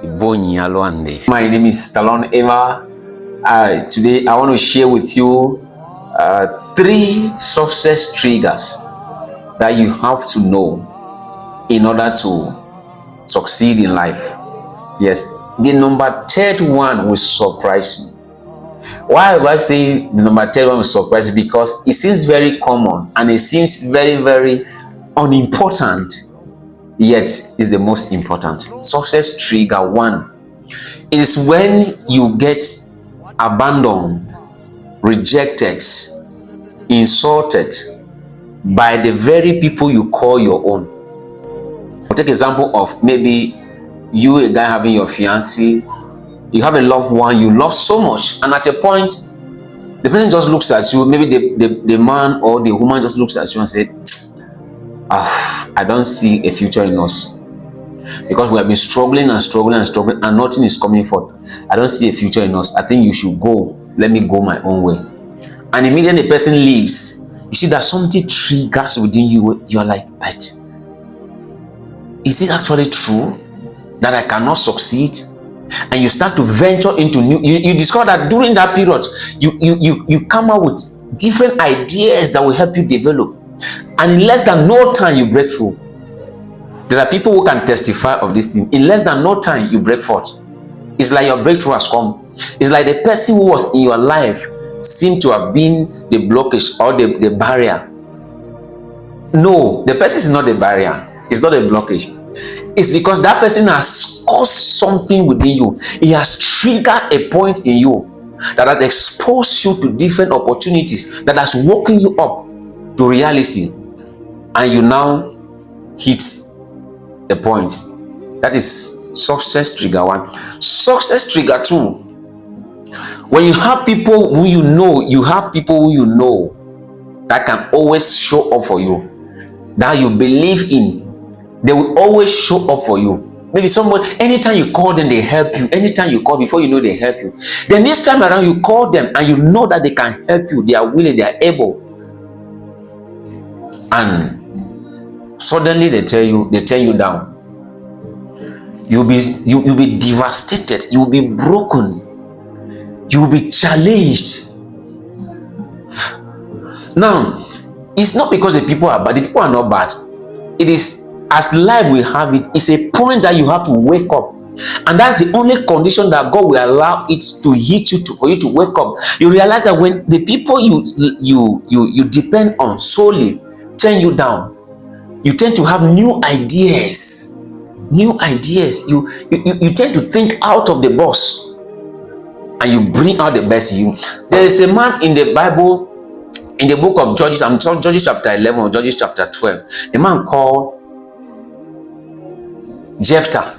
My name is Talon Eva. Today I want to share with you three success triggers that you have to know in order to succeed in life. Yes, the number third one will surprise you. Why am I saying the number third one will surprise you? Because it seems very common and it seems very, very unimportant, yet is the most important. Success trigger one is when you get abandoned, rejected, insulted by the very people you call your own. I'll take example of maybe you, a guy having your fiancé, you have a loved one you love so much, and at a point, the person just looks at you, maybe the man or the woman just looks at you and says, I don't see a future in us. Because we have been struggling and struggling and struggling and nothing is coming forth. I don't see a future in us. I think you should go. Let me go my own way. And immediately the person leaves. You see that something triggers within you. You're like, but is it actually true that I cannot succeed? And you start to venture into new. You discover that during that period, you come out with different ideas that will help you develop. And in less than no time, you break through. There are people who can testify of this thing. In less than no time, you break forth. It's like your breakthrough has come. It's like the person who was in your life seemed to have been the blockage or the barrier. No, the person is not the barrier. It's not a blockage. It's because that person has caused something within you. He has triggered a point in you that has exposed you to different opportunities, that has woken you up to reality, and you now hit the point. That is success trigger one. Success trigger two, when you have people who you know that can always show up for you, that you believe in, they will always show up for you. Maybe someone, anytime you call them, they help you. Anytime you call, before you know, they help you. Then this time around, you call them and you know that they can help you. They are willing, they are able. And suddenly they turn you down. You'll be devastated. You'll be broken. You'll be challenged. Now, it's not because the people are bad. The people are not bad. It is, as life will have it, it's a point that you have to wake up. And that's the only condition that God will allow it to hit you, for you to wake up. You realize that when the people you depend on solely turn you down, you tend to have new ideas. You tend to think out of the box, and you bring out the best in you. There is a man in the Bible, in the book of Judges, I'm talking Judges chapter 11 or Judges chapter 12, a man called Jephthah.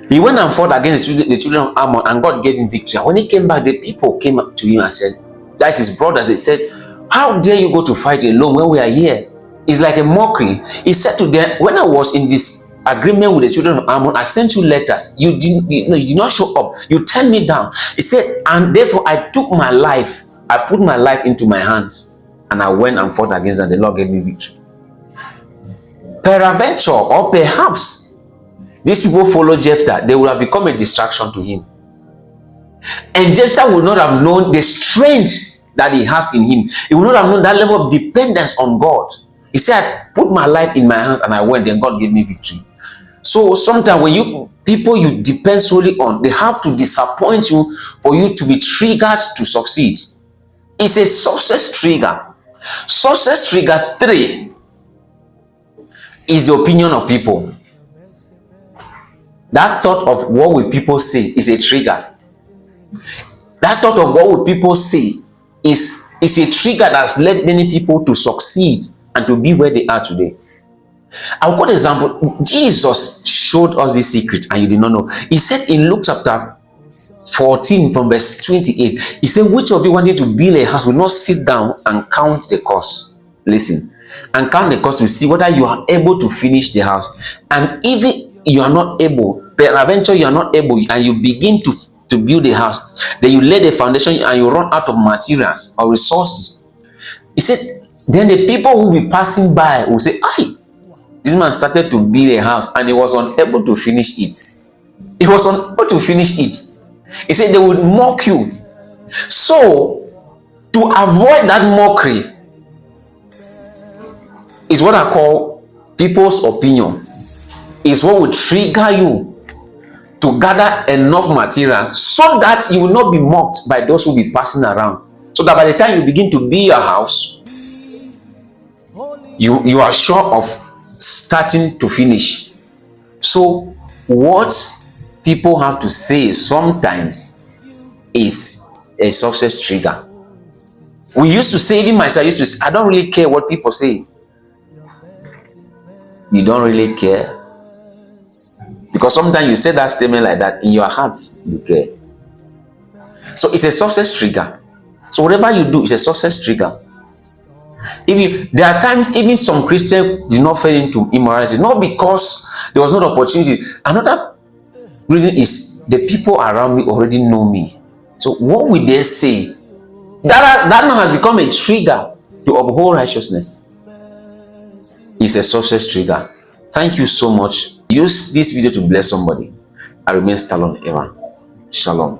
He went and fought against the children of Ammon, and God gave him victory. When he came back, the people came up to him and said, that's his brothers, they said, how dare you go to fight alone when we are here? It's like a mockery. He said to them, when I was in this agreement with the children of Ammon, I sent you letters. You did not show up. You turned me down. He said, and therefore I took my life. I put my life into my hands, and I went and fought against them. The Lord gave me victory. Peradventure, or perhaps these people follow Jephthah, they would have become a distraction to him. And Jephthah would not have known the strength that he has in him. He would not have known that level of dependence on God. He said, I put my life in my hands and I went, then God gave me victory. So sometimes when people you depend solely on, they have to disappoint you for you to be triggered to succeed. It's a success trigger. Success trigger 3 is the opinion of people. That thought of what will people say is a trigger. That thought of what will people say is a trigger that's led many people to succeed and to be where they are today. I'll quote an example. Jesus showed us this secret and you did not know. He said in Luke chapter 14 from verse 28, he said, which of you wanting to build a house will not sit down and count the cost? Listen, and count the cost to see whether you are able to finish the house. And if you are not able, eventually you are not able, and you begin to build a house, then you lay the foundation and you run out of materials or resources. He said, then the people who will be passing by will say, "Aye, this man started to build a house and he was unable to finish it." He was unable to finish it. He said they would mock you. So, to avoid that mockery is what I call people's opinion. Is what will trigger you to gather enough material so that you will not be mocked by those who will be passing around. So that by the time you begin to build your house, you are sure of starting to finish. So what people have to say sometimes is a success trigger. We used to say, even myself used to say, I don't really care what people say. You don't really care? Because sometimes you say that statement like that, in your heart, you care. So it's a success trigger. So whatever you do is a success trigger. There are times even some Christians did not fall into immorality, not because there was no opportunity. Another reason is the people around me already know me. So what will they say? That now has become a trigger to uphold righteousness. It's a success trigger. Thank you so much. Use this video to bless somebody. I remain Stallone Eva. Shalom.